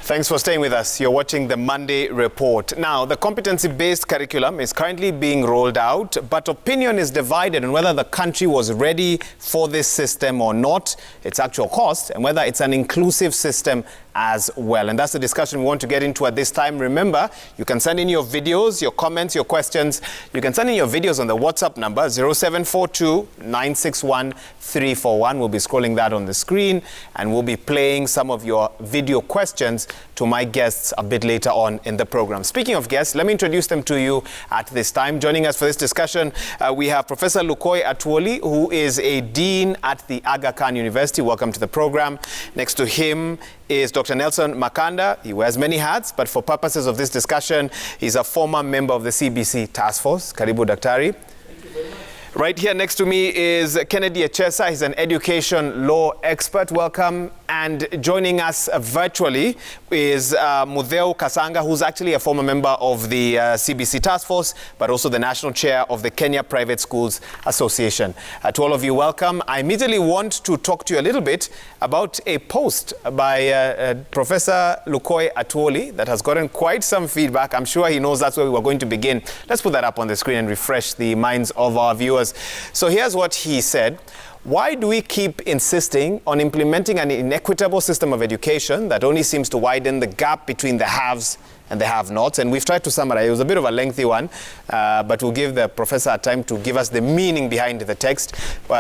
Thanks for staying with us. You're watching the Monday Report. Now, the competency-based curriculum is currently being rolled out, but opinion is divided on whether the country was ready for this system or not, its actual cost, and whether it's an inclusive system as well. And that's the discussion we want to get into at this time. Remember, you can send in your videos, your comments, your questions. You can send in your videos on the WhatsApp number 0742 961 341. We'll be scrolling that on the screen, and we'll be playing some of your video questions to my guests a bit later on in the program. Speaking of guests, let me introduce them to you at this time. Joining us for this discussion, we have Professor Lukoy Atwoli, who is a dean at the Aga Khan University. Welcome to the program. Next to him is Dr. Nelson Makanda. He wears many hats, but for purposes of this discussion, he's a former member of the CBC task force. Karibu, Daktari. Thank you very much. Right here next to me is Kennedy Echesa. He's an education law expert. Welcome. And joining us virtually is Mutheu Kasanga, who's actually a former member of the CBC task force, but also the national chair of the Kenya Private Schools Association. To all of you, welcome. I immediately want to talk to you a little bit about a post by Professor Lukoy Atwoli that has gotten quite some feedback. I'm sure he knows that's where we were going to begin. Let's put that up on the screen and refresh the minds of our viewers. So here's what he said. Why do we keep insisting on implementing an inequitable system of education that only seems to widen the gap between the haves and the have-nots? And we've tried to summarize. It was a bit of a lengthy one, but we'll give the professor time to give us the meaning behind the text.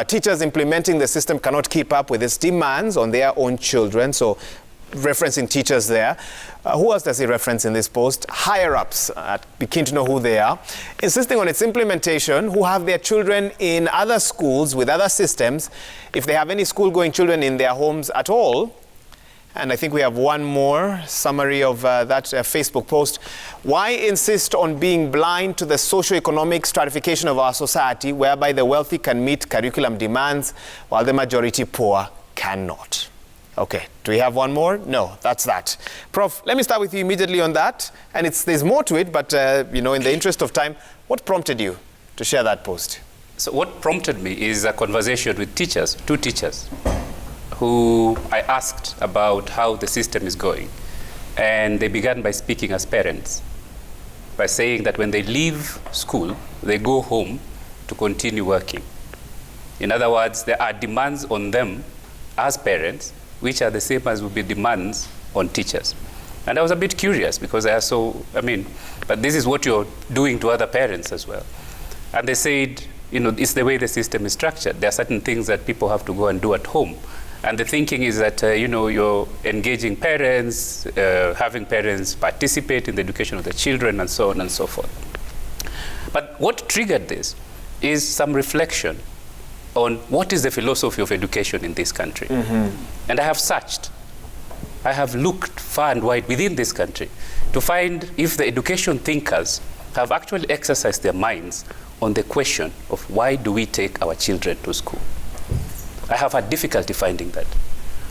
Teachers implementing the system cannot keep up with its demands on their own children. So referencing teachers there. Who else does he reference in this post? Higher-ups, be keen to know who they are. Insisting on its implementation, who have their children in other schools with other systems, if they have any school-going children in their homes at all. And I think we have one more summary of that Facebook post. Why insist on being blind to the socio-economic stratification of our society, whereby the wealthy can meet curriculum demands, while the majority poor cannot? Okay, do we have one more? No, that's that. Prof, let me start with you immediately on that. And there's more to it, but in the interest of time, what prompted you to share that post? So what prompted me is a conversation with teachers, two teachers, who I asked about how the system is going. And they began by speaking as parents, by saying that when they leave school, they go home to continue working. In other words, there are demands on them as parents, which are the same as would be demands on teachers. And I was a bit curious because but this is what you're doing to other parents as well. And they said, it's the way the system is structured. There are certain things that people have to go and do at home. And the thinking is that, you're engaging parents, having parents participate in the education of the children, and so on and so forth. But what triggered this is some reflection on what is the philosophy of education in this country. Mm-hmm. And I have searched. I have looked far and wide within this country to find if the education thinkers have actually exercised their minds on the question of why do we take our children to school. I have had difficulty finding that.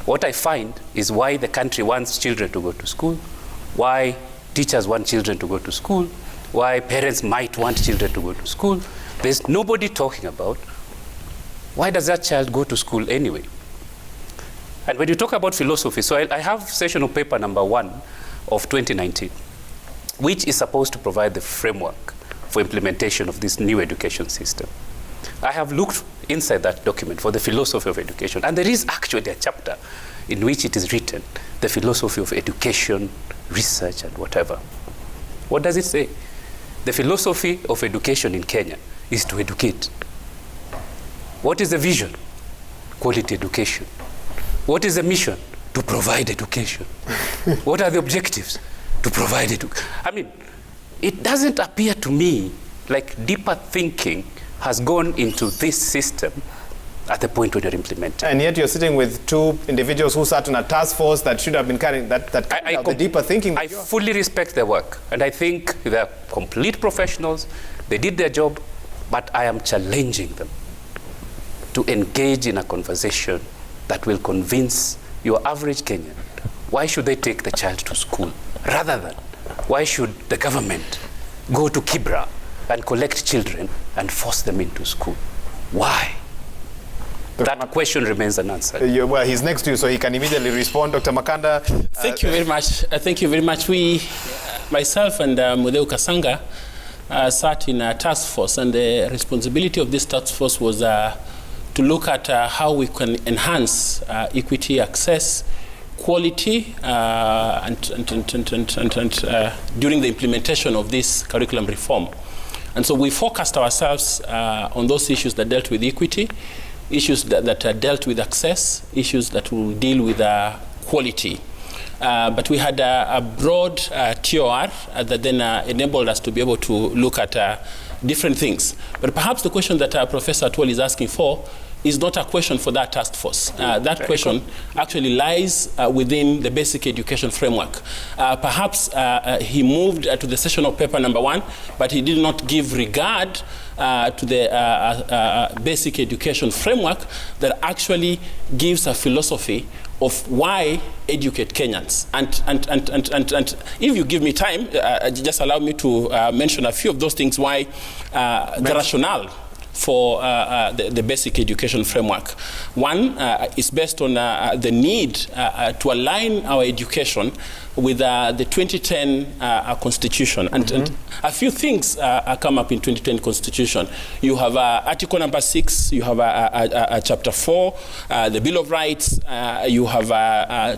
What I find is why the country wants children to go to school, why teachers want children to go to school, why parents might want children to go to school. There's nobody talking about why does that child go to school anyway? And when you talk about philosophy, so I have sessional paper number 1 of 2019, which is supposed to provide the framework for implementation of this new education system. I have looked inside that document for the philosophy of education, and there is actually a chapter in which it is written, the philosophy of education, research, and whatever. What does it say? The philosophy of education in Kenya is to educate. What is the vision? Quality education. What is the mission? To provide education. What are the objectives? To provide education. It doesn't appear to me like deeper thinking has gone into this system at the point when you're implementing. And yet you're sitting with two individuals who sat on a task force that should have been carrying the deeper thinking. I fully respect their work, and I think they're complete professionals. They did their job, but I am challenging them to engage in a conversation that will convince your average Kenyan, why should they take the child to school, rather than why should the government go to Kibra and collect children and force them into school? Why? That question remains unanswered. Well, he's next to you, so he can immediately respond. Dr. Makanda. Thank you very much. Thank you very much. We, myself and Mutheu Kasanga, sat in a task force, and the responsibility of this task force was to look at how we can enhance equity, access, quality, and during the implementation of this curriculum reform. And so we focused ourselves on those issues that dealt with equity, issues that dealt with access, issues that will deal with quality. But we had a broad TOR that then enabled us to be able to look at different things. But perhaps the question that Professor Atwoli is asking for is not a question for that task force. That question actually lies within the basic education framework. Perhaps he moved to the sessional paper number 1, but he did not give regard to the basic education framework that actually gives a philosophy of why educate Kenyans. And if you give me time, just allow me to mention a few of those things why the rationale for the basic education framework. One is based on the need to align our education with the 2010 Constitution. And a few things come up in 2010 Constitution. You have Article number 6, you have Chapter 4, the Bill of Rights, you have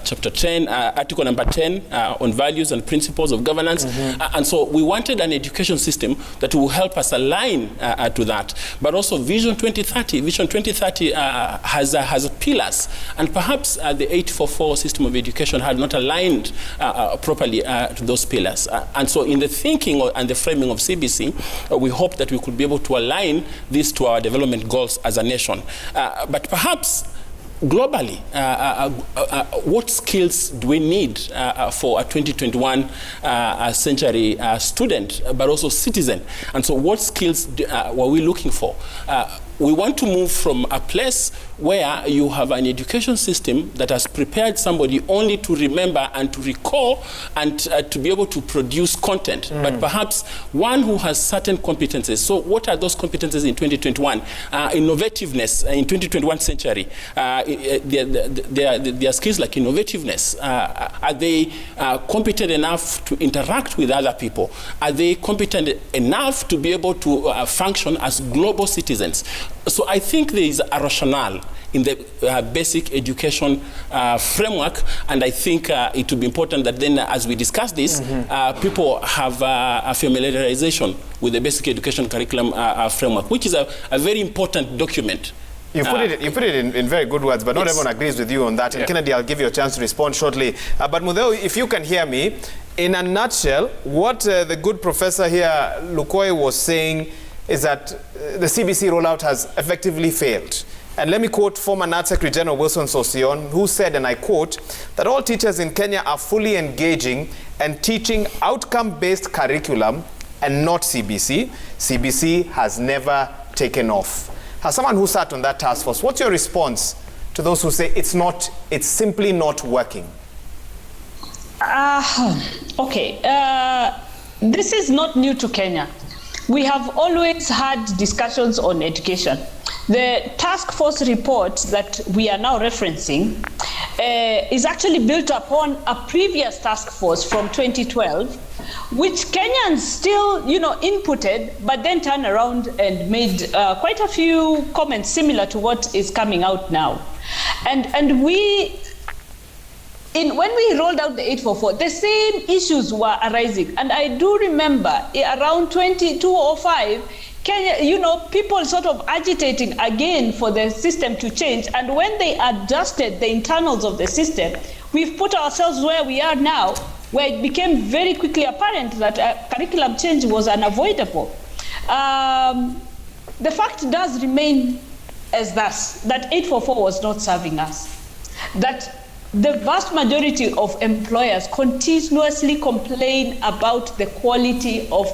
Chapter 10, Article number 10 on values and principles of governance. And so we wanted an education system that will help us align to that. But also Vision 2030. Vision 2030 has pillars, and perhaps the 844 system of education had not aligned properly to those pillars. And so in the thinking and the framing of CBC, we hope that we could be able to align this to our development goals as a nation. But perhaps globally, what skills do we need for a 2021 century student, but also citizen? And so what skills were we looking for? We want to move from a place where you have an education system that has prepared somebody only to remember and to recall and to be able to produce content, but perhaps one who has certain competences. So what are those competences in 2021? Innovativeness in 2021 century. Their skills like innovativeness. Are they competent enough to interact with other people? Are they competent enough to be able to function as global citizens? So I think there is a rationale in the basic education framework, and I think it would be important that then as we discuss this, people have a familiarization with the basic education curriculum framework, which is a very important document. You put it in very good words, but not everyone agrees with you on that. And Kennedy, I'll give you a chance to respond shortly. But Mutheu, if you can hear me, in a nutshell, what the good professor here, Lukoy, was saying is that the CBC rollout has effectively failed. And let me quote former NAT Secretary General Wilson Sossion, who said, and I quote, that all teachers in Kenya are fully engaging and teaching outcome-based curriculum and not CBC. CBC has never taken off. As someone who sat on that task force, what's your response to those who say it's simply not working? Okay, this is not new to Kenya. We have always had discussions on education. The task force report that we are now referencing is actually built upon a previous task force from 2012, which Kenyans still, inputted, but then turned around and made quite a few comments similar to what is coming out now. And when we rolled out the 844, the same issues were arising. And I do remember around 2005, Kenya, people sort of agitating again for the system to change. And when they adjusted the internals of the system, we've put ourselves where we are now, where it became very quickly apparent that curriculum change was unavoidable. The fact does remain as thus, that 844 was not serving us. That the vast majority of employers continuously complain about the quality of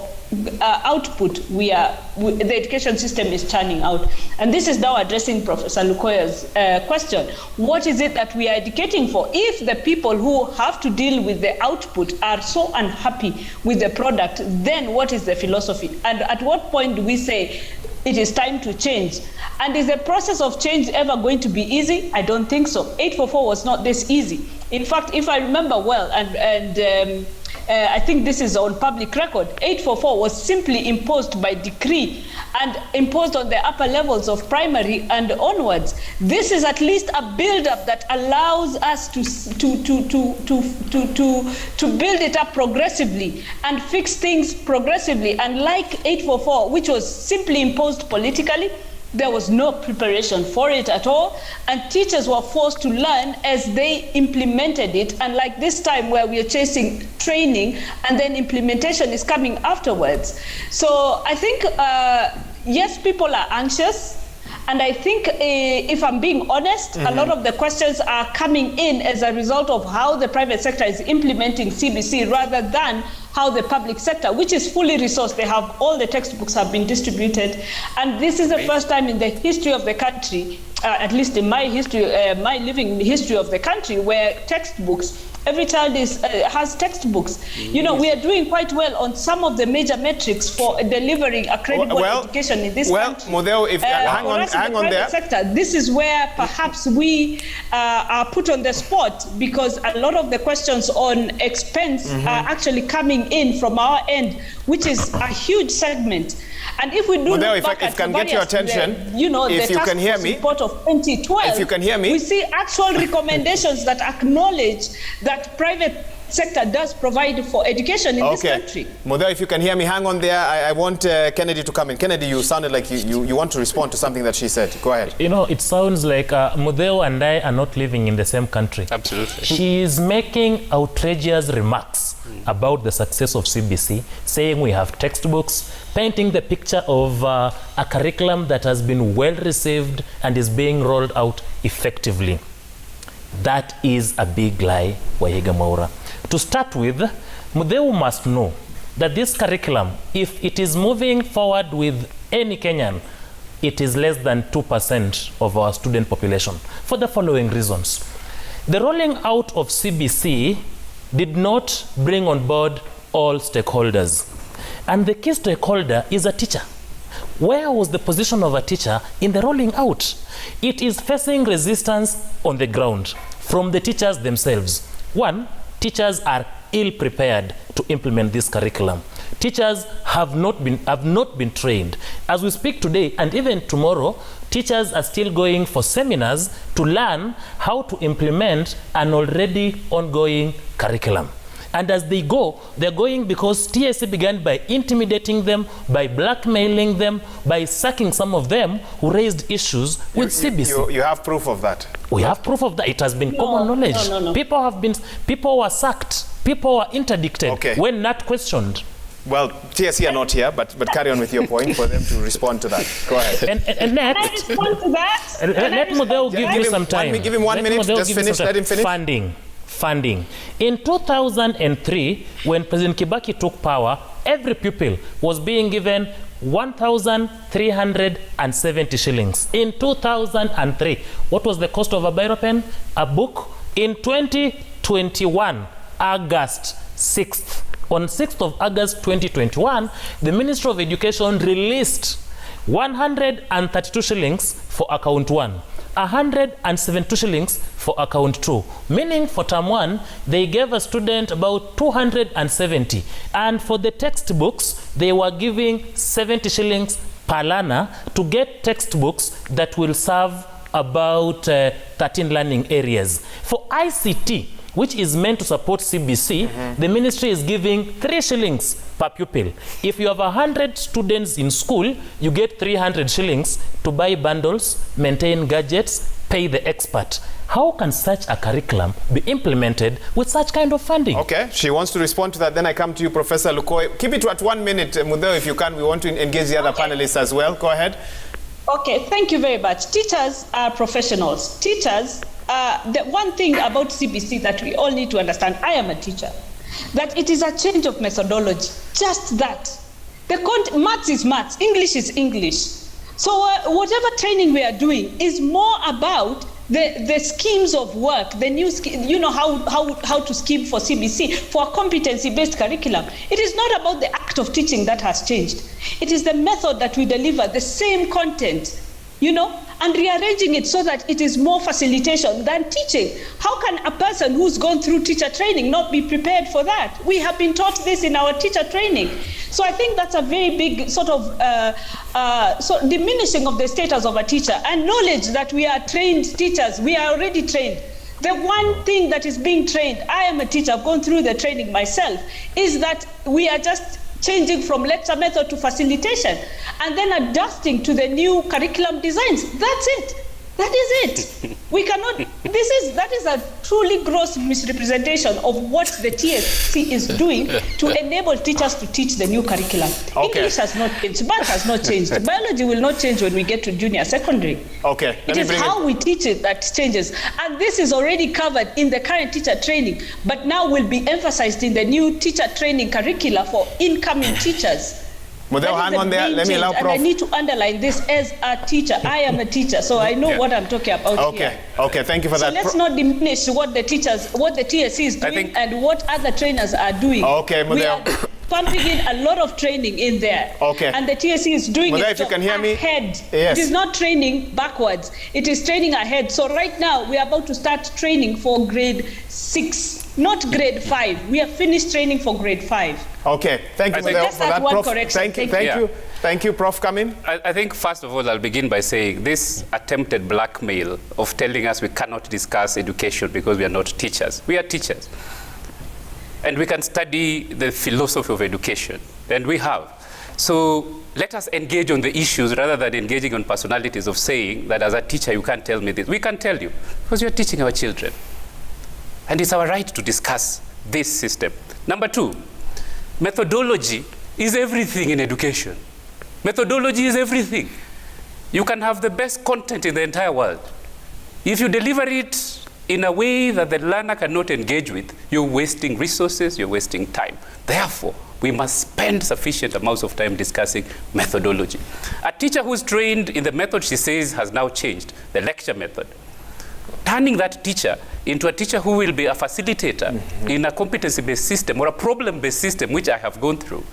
output the education system is churning out. And this is now addressing Professor Lukoya's question. What is it that we are educating for? If the people who have to deal with the output are so unhappy with the product, then what is the philosophy? And at what point do we say it is time to change? And is the process of change ever going to be easy? I don't think so. 844 was not this easy. In fact, if I remember well, and I think this is on public record, 844 was simply imposed by decree and imposed on the upper levels of primary and onwards. This is at least a build-up that allows us to build it up progressively and fix things progressively. And like 844, which was simply imposed politically, there was no preparation for it at all, and teachers were forced to learn as they implemented it. And like this time where we are chasing training and then implementation is coming afterwards. So I think, yes, people are anxious. And I think, if I'm being honest, a lot of the questions are coming in as a result of how the private sector is implementing CBC rather than how the public sector, which is fully resourced, they have all the textbooks have been distributed. And this is the first time in the history of the country, at least in my history, my living history of the country, where textbooks, every child has textbooks. You know, we are doing quite well on some of the major metrics for delivering a credible education in this country. Well, Modeo, if hang on there. Sector, this is where perhaps we are put on the spot, because a lot of the questions on expense are actually coming in from our end, which is a huge segment. And if we do Modeo, look back if I can get your attention, the you can hear me, report of 2012, if you can hear me, we see actual recommendations that acknowledge that private sector does provide for education in this country. Modeo, if you can hear me, hang on there. I want Kennedy to come in. Kennedy, you sounded like you want to respond to something that she said. Go ahead. You know, it sounds like Modeo and I are not living in the same country. Absolutely. She is making outrageous remarks about the success of CBC, saying we have textbooks, painting the picture of a curriculum that has been well received and is being rolled out effectively. That is a big lie, Wahiga Maura. To start with, Modeo must know that this curriculum, if it is moving forward with any Kenyan, it is less than 2% of our student population, for the following reasons. The rolling out of CBC did not bring on board all stakeholders. And the key stakeholder is a teacher. Where was the position of a teacher in the rolling out? It is facing resistance on the ground from the teachers themselves. One, teachers are ill prepared to implement this curriculum. Teachers have not been trained. As we speak today and even tomorrow, teachers are still going for seminars to learn how to implement an already ongoing curriculum. And as they go, they're going because TSC began by intimidating them, by blackmailing them, by sacking some of them who raised issues with CBC. You have proof of that? We have proof of that. It has been common knowledge. No. People were sacked, people were interdicted when not questioned. Well, TSC are not here, but carry on with your point for them to respond to that. Go ahead. And let Modeo give you some time. Give him 1 minute, just finish, let him finish. Funding. In 2003, when President Kibaki took power, every pupil was being given 1,370 shillings. In 2003, what was the cost of a biro pen? A book? In 2021, August 6th, on 6th of August 2021, the Ministry of Education released 132 shillings for account 1. 172 shillings for account 2, meaning for term 1 they gave a student about 270, and for the textbooks they were giving 70 shillings per learner to get textbooks that will serve about 13 learning areas. For ICT, which is meant to support CBC, the ministry is giving 3 shillings per pupil. If you have 100 students in school, you get 300 shillings to buy bundles, maintain gadgets, pay the expert. How can such a curriculum be implemented with such kind of funding? Okay, she wants to respond to that. Then I come to you, Professor Lukoy. Keep it to at 1 minute, Modeo, if you can. We want to engage the other panelists as well. Go ahead. Okay, thank you very much. Teachers are professionals. Teachers, the one thing about CBC that we all need to understand, I am a teacher, that it is a change of methodology. Just that. Maths is maths, English is English. So whatever training we are doing is more about the schemes of work, the new how to scheme for CBC, for a competency-based curriculum. It is not about the act of teaching that has changed. It is the method that we deliver the same content, and rearranging it so that it is more facilitation than teaching. How can a person who's gone through teacher training not be prepared for that? We have been taught this in our teacher training. So I think that's a very big sort of diminishing of the status of a teacher, and knowledge that we are trained teachers. We are already trained. The one thing that is being trained, I am a teacher, I've gone through the training myself, is that we are just changing from lecture method to facilitation and then adjusting to the new curriculum designs. That's it. That is it. We cannot, that is a truly gross misrepresentation of what the TSC is doing to enable teachers to teach the new curriculum. Okay. English has not changed, math has not changed. Biology will not change when we get to junior secondary. Okay. It is how we teach it that changes. And this is already covered in the current teacher training, but now will be emphasized in the new teacher training curricula for incoming teachers. Mudeo, hang on there. Let me allow Prof. And I need to underline this as a teacher. I am a teacher, so I know what I'm talking about here. Okay, thank you for that. So let's not diminish what the TSC is doing and what other trainers are doing. Okay, Mudeo. We are pumping in a lot of training in there. Okay. And the TSC is doing Mudeo, it if you can hear me. Ahead. Yes. It is not training backwards. It is training ahead. So right now, we are about to start training for grade 6, not grade 5. We have finished training for grade 5. Okay, thank you for that, Prof. Thank you, Prof. Come in. I think, first of all, I'll begin by saying this attempted blackmail of telling us we cannot discuss education because we are not teachers. We are teachers. And we can study the philosophy of education, and we have. So let us engage on the issues rather than engaging on personalities of saying that as a teacher you can't tell me this. We can tell you because you're teaching our children. And it's our right to discuss this system. Number 2, methodology is everything in education. Methodology is everything. You can have the best content in the entire world. If you deliver it in a way that the learner cannot engage with, you're wasting resources, you're wasting time. Therefore, we must spend sufficient amounts of time discussing methodology. A teacher who's trained in the method she says has now changed, the lecture method. Turning that teacher into a teacher who will be a facilitator in a competency-based system or a problem-based system, which I have gone through,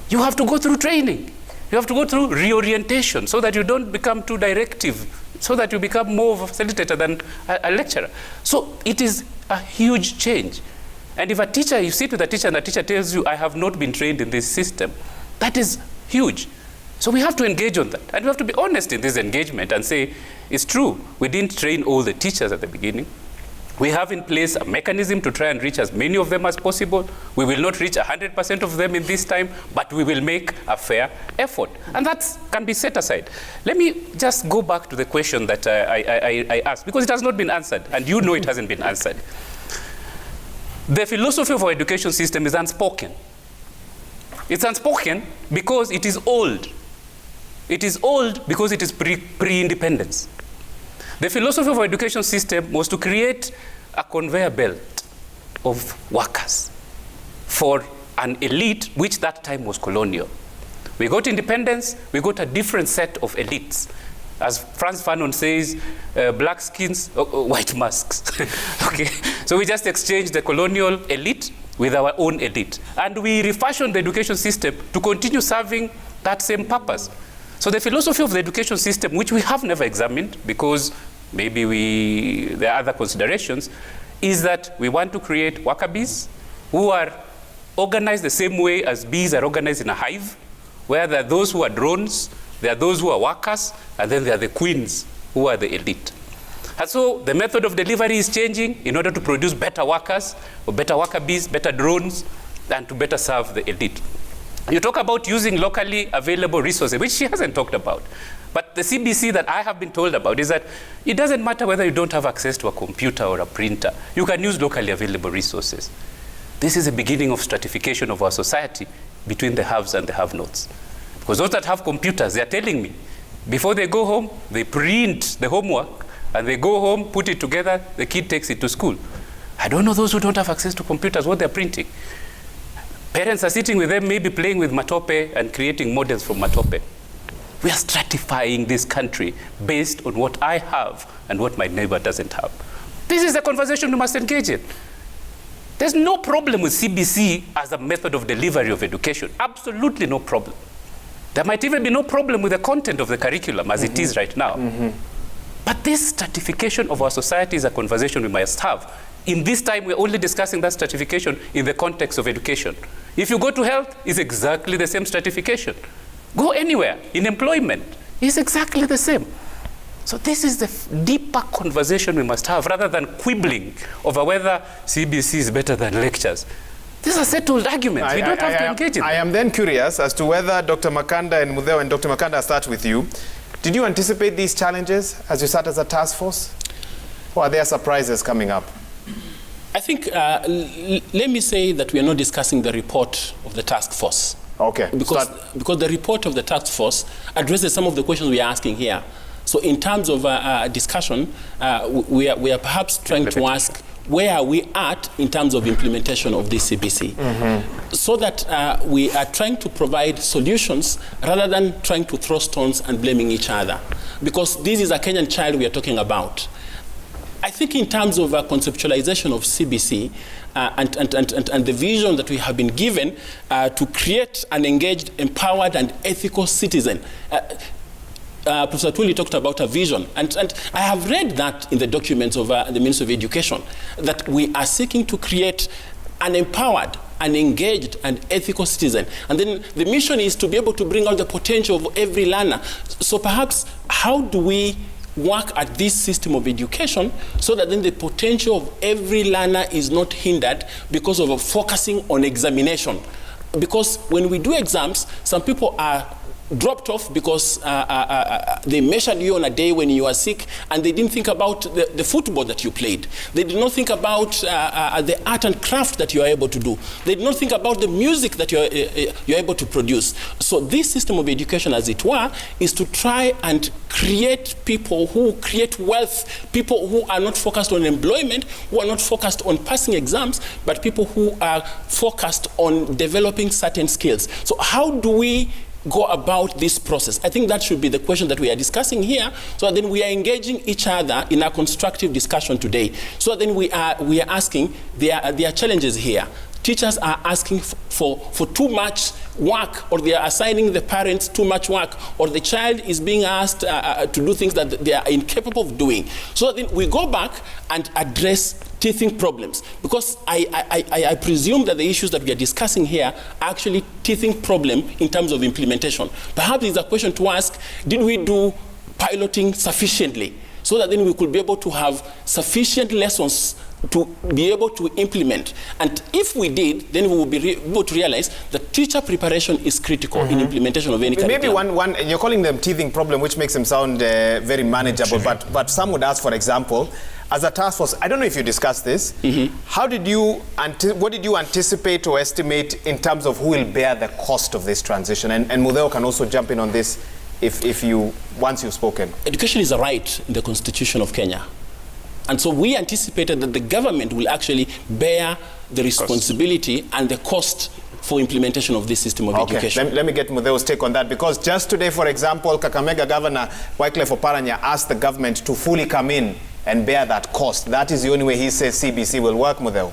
you have to go through training. You have to go through reorientation so that you don't become too directive, so that you become more of a facilitator than a lecturer. So it is a huge change. And if you sit with a teacher and the teacher tells you, I have not been trained in this system, that is huge. So we have to engage on that. And we have to be honest in this engagement and say, it's true, we didn't train all the teachers at the beginning. We have in place a mechanism to try and reach as many of them as possible. We will not reach 100% of them in this time, but we will make a fair effort. And that can be set aside. Let me just go back to the question that I asked, because it has not been answered, and you know it hasn't been answered. The philosophy of our education system is unspoken. It's unspoken because it is old. It is old because it is pre-independence. The philosophy of our education system was to create a conveyor belt of workers for an elite, which that time was colonial. We got independence, we got a different set of elites. As Franz Fanon says, black skins, white masks. Okay, so we just exchanged the colonial elite with our own elite. And we refashioned the education system to continue serving that same purpose. So the philosophy of the education system, which we have never examined because maybe there are other considerations, is that we want to create worker bees who are organized the same way as bees are organized in a hive, where there are those who are drones, there are those who are workers, and then there are the queens who are the elite. And so the method of delivery is changing in order to produce better workers, or better worker bees, better drones, and to better serve the elite. You talk about using locally available resources, which she hasn't talked about. But the CBC that I have been told about is that it doesn't matter whether you don't have access to a computer or a printer. You can use locally available resources. This is the beginning of stratification of our society between the haves and the have-nots. Because those that have computers, they are telling me, before they go home, they print the homework, and they go home, put it together, the kid takes it to school. I don't know those who don't have access to computers, what they're printing. Parents are sitting with them, maybe playing with matope and creating models from matope. We are stratifying this country based on what I have and what my neighbor doesn't have. This is a conversation we must engage in. There's no problem with CBC as a method of delivery of education. Absolutely no problem. There might even be no problem with the content of the curriculum as it is right now. But this stratification of our society is a conversation we must have. In this time, we're only discussing that stratification in the context of education. If you go to health, it's exactly the same stratification. Go anywhere, in employment, it's exactly the same. So this is the deeper conversation we must have, rather than quibbling over whether CBC is better than lectures. These are settled arguments. We don't have to engage in them. I am then curious as to whether Dr. Makanda and Mutheu, and Dr. Makanda, I'll start with you. Did you anticipate these challenges as you sat as a task force? Or are there surprises coming up? I think, let me say that we are not discussing the report of the task force. Okay. Because the report of the task force addresses some of the questions we are asking here. So in terms of discussion, we are perhaps trying to ask, where are we at in terms of implementation of this CBC? So that we are trying to provide solutions rather than trying to throw stones and blaming each other. Because this is a Kenyan child we are talking about. I think in terms of conceptualization of CBC and the vision that we have been given to create an engaged, empowered, and ethical citizen, Professor Twili talked about a vision, and I have read that in the documents of the Ministry of Education, that we are seeking to create an empowered, an engaged, and ethical citizen. And then the mission is to be able to bring out the potential of every learner. So perhaps, how do we work at this system of education so that then the potential of every learner is not hindered because of focusing on examination? Because when we do exams, some people are dropped off because they measured you on a day when you are sick, and they didn't think about the football that you played. They did not think about the art and craft that you are able to do. They did not think about the music that you're able to produce. So this system of education, as it were, is to try and create people who create wealth, people who are not focused on employment, who are not focused on passing exams, but people who are focused on developing certain skills. So how do we go about this process? I think that should be the question that we are discussing here, so that then we are engaging each other in a constructive discussion today. So then we are asking, there are challenges here. Teachers are asking for too much work, or they are assigning the parents too much work, or the child is being asked to do things that they are incapable of doing. So then we go back and address teething problems, because I presume that the issues that we are discussing here are actually teething problem in terms of implementation. Perhaps it's a question to ask, did we do piloting sufficiently, so that then we could be able to have sufficient lessons to be able to implement? And if we did, then we will be able to realize that teacher preparation is critical in implementation of any curriculum. Maybe one, you're calling them teething problem, which makes them sound very manageable, but some would ask, for example, as a task force, I don't know if you discussed this, what did you anticipate or estimate in terms of who will bear the cost of this transition? And Mutheu can also jump in on this once you've spoken. Education is a right in the Constitution of Kenya. And so we anticipated that the government will actually bear the responsibility and the cost for implementation of this system of education. Let me get Mutheu's take on that, because just today, for example, Kakamega Governor Wycliffe Oparanya asked the government to fully come in and bear that cost. That is the only way he says CBC will work, Mutheu.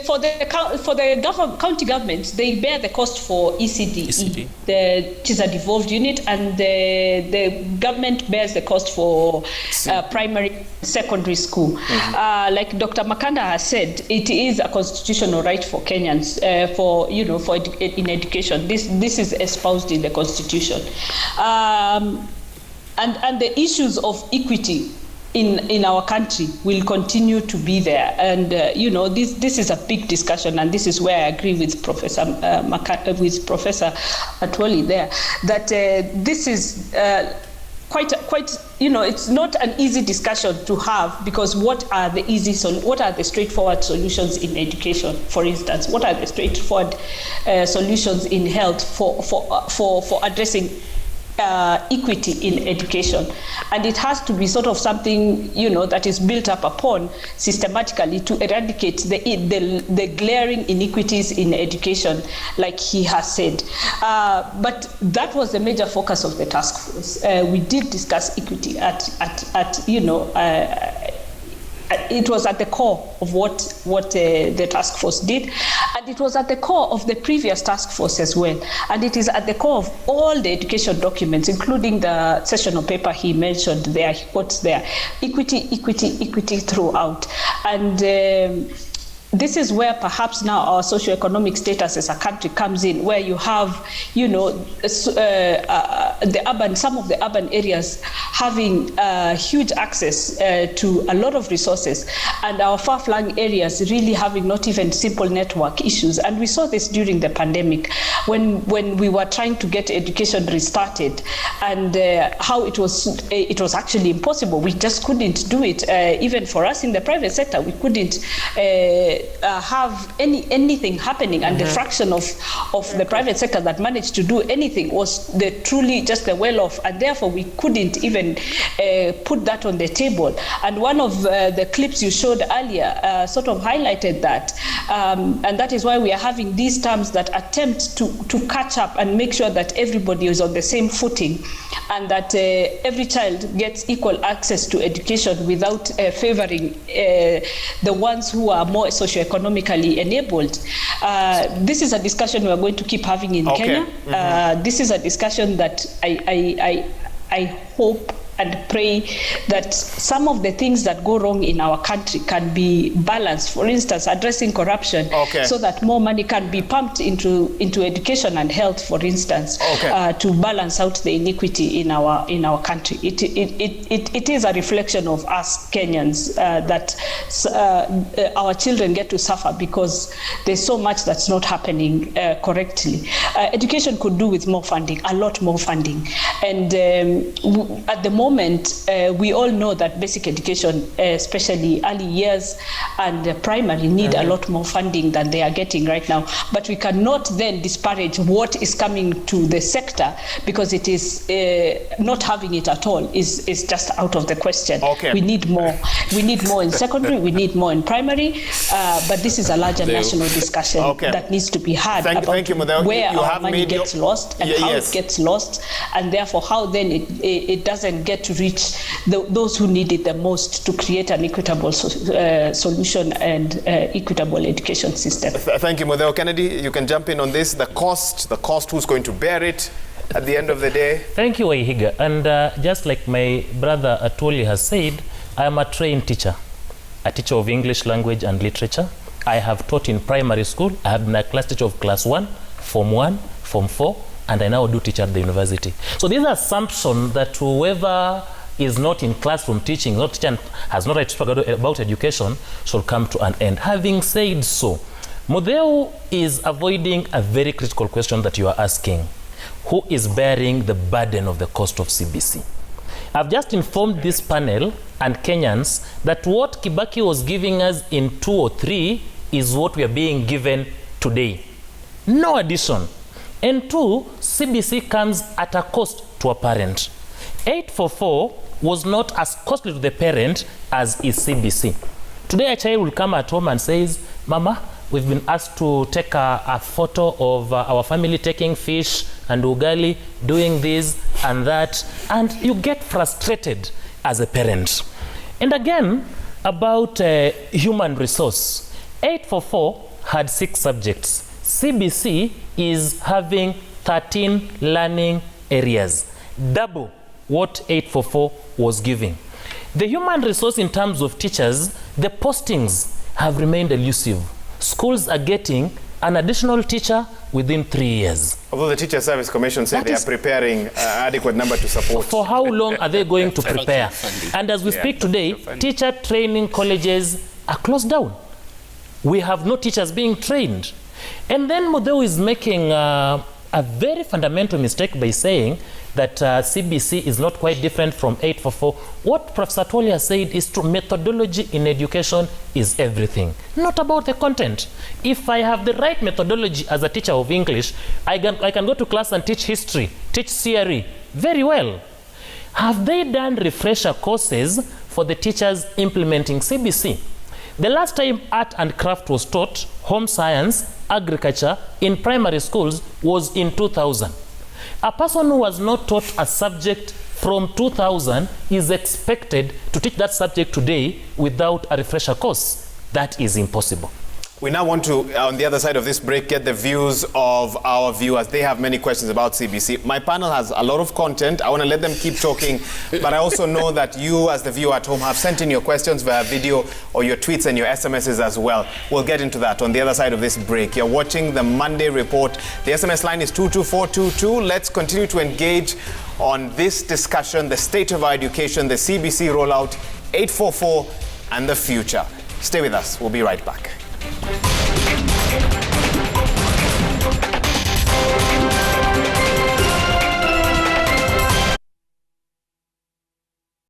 For the county governments, they bear the cost for ECD. Which is a devolved unit, and the government bears the cost for primary, secondary school. Like Dr. Makanda has said, it is a constitutional right for Kenyans in education. This is espoused in the Constitution, and the issues of equity in our country will continue to be there, and this is a big discussion, and this is where I agree with Professor Atwoli there, that this is quite it's not an easy discussion to have, because what are the straightforward solutions in education? For instance, what are the straightforward solutions in health for addressing equity in education, and it has to be sort of something, you know, that is built up upon systematically to eradicate the glaring inequities in education, like he has said. But that was the major focus of the task force. We did discuss equity at you know, it was at the core of what the task force did, and it was at the core of the previous task force as well, and it is at the core of all the education documents, including the sessional paper he mentioned there. He quotes there, equity, equity, equity throughout. And this is where perhaps now our socio-economic status as a country comes in, where you have, you know, some of the urban areas having huge access to a lot of resources, and our far-flung areas really having not even simple network issues. And we saw this during the pandemic when we were trying to get education restarted, and how it was actually impossible. We just couldn't do it. Even for us in the private sector, we couldn't have anything happening, and the fraction of the private sector that managed to do anything was truly just the well-off, and therefore we couldn't even put that on the table. And one of the clips you showed earlier sort of highlighted that, and that is why we are having these terms that attempt to catch up and make sure that everybody is on the same footing, and that every child gets equal access to education without favoring the ones who are more socioeconomically enabled. This is a discussion we are going to keep having in Kenya. This is a discussion that I hope and pray that some of the things that go wrong in our country can be balanced. For instance, addressing corruption, so that more money can be pumped into education and health, for instance, to balance out the inequity in our country. It is a reflection of us Kenyans that our children get to suffer because there's so much that's not happening correctly. Education could do with more funding, a lot more funding, and at the moment, we all know that basic education, especially early years and primary, need a lot more funding than they are getting right now. But we cannot then disparage what is coming to the sector, because it is not having it at all is just out of the question. We need more. We need more in secondary, we need more in primary, but this is a larger national discussion that needs to be had about where our money gets lost and how it gets lost, and therefore how then it doesn't get to reach those who need it the most, to create an equitable solution and equitable education system. Thank you, Mudheo. Kennedy, you can jump in on this. The cost, who's going to bear it at the end of the day? Thank you, Waihiga. And just like my brother Atwoli has said, I am a trained teacher, a teacher of English language and literature. I have taught in primary school. I have been a class teacher of class 1, Form 4, and I now do teach at the university. So this assumption that whoever is not in classroom teaching, not teaching, has no right to talk about education, shall come to an end. Having said so, Mudheo is avoiding a very critical question that you are asking. Who is bearing the burden of the cost of CBC? I've just informed this panel and Kenyans that what Kibaki was giving us in 2003 is what we are being given today. No addition. And 2, CBC comes at a cost to a parent. 844 was not as costly to the parent as is CBC. Today a child will come at home and says, Mama, we've been asked to take a photo of our family taking fish and ugali, doing this and that, and you get frustrated as a parent. And again, about human resource. 844 had 6 subjects. CBC is having 13 learning areas, double what 844 was giving. The human resource in terms of teachers, the postings have remained elusive. Schools are getting an additional teacher within 3 years. Although the Teacher Service Commission said they are preparing adequate number to support. For how long are they going to prepare? And as we speak today, teacher training colleges are closed down. We have no teachers being trained. And then Mudheo is making a very fundamental mistake by saying that CBC is not quite different from 844. What Professor Atwoli has said is true. Methodology in education is everything, not about the content. If I have the right methodology as a teacher of English, I can go to class and teach history, teach theory, very well. Have they done refresher courses for the teachers implementing CBC? The last time art and craft was taught, home science, agriculture in primary schools was in 2000. A person who was not taught a subject from 2000 is expected to teach that subject today without a refresher course. That is impossible. We now want to, on the other side of this break, get the views of our viewers. They have many questions about CBC. My panel has a lot of content. I want to let them keep talking, but I also know that you, as the viewer at home, have sent in your questions via video or your tweets and your SMSs as well. We'll get into that on the other side of this break. You're watching the Monday Report. The SMS line is 22422. Let's continue to engage on this discussion, the state of our education, the CBC rollout, 844, and the future. Stay with us. We'll be right back.